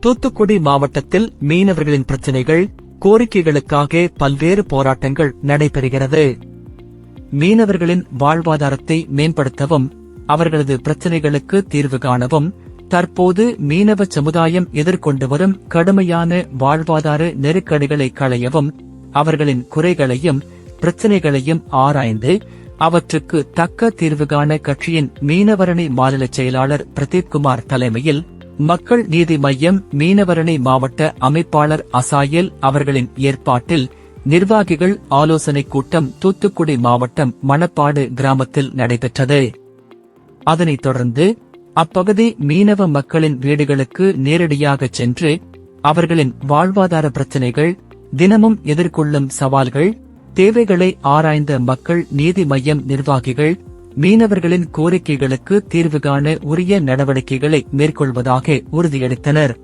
தூத்துக்குடி மாவட்டத்தில் மீனவர்களின் பிரச்சினைகள், கோரிக்கைகளுக்காக பல்வேறு போராட்டங்கள் நடைபெறுகிறது. மீனவர்களின் வாழ்வாதாரத்தை மேம்படுத்தவும், அவர்களது பிரச்சினைகளுக்கு தீர்வு காணவும், தற்போது மீனவ சமுதாயம் எதிர்கொண்டு வரும் கடுமையான வாழ்வாதார நெருக்கடிகளை களையவும், அவர்களின் குறைகளையும் பிரச்சினைகளையும் ஆராய்ந்து அவற்றுக்கு தக்க தீர்வு காண கட்சியின் மீனவரணி மாநில செயலாளர் பிரதீப்குமார் தலைமையில் மக்கள் நீதி மய்யம் மீனவரணி மாவட்ட அமைப்பாளர் அசாயல் அவர்களின் ஏற்பாட்டில் நிர்வாகிகள் ஆலோசனைக் கூட்டம் தூத்துக்குடி மாவட்டம் மணப்பாடு கிராமத்தில் நடைபெற்றது. அதனைத் தொடர்ந்து அப்பகுதி மீனவ மக்களின் வீடுகளுக்கு நேரடியாக சென்று அவர்களின் வாழ்வாதார பிரச்சினைகள், தினமும் எதிர்கொள்ளும் சவால்கள், தேவைகளை ஆராய்ந்த மக்கள் நீதி மய்யம் நிர்வாகிகள் மீனவர்களின் கோரிக்கைகளுக்கு தீர்வு காண உரிய நடவடிக்கைகளை மேற்கொள்வதாக உறுதியளித்தனர்.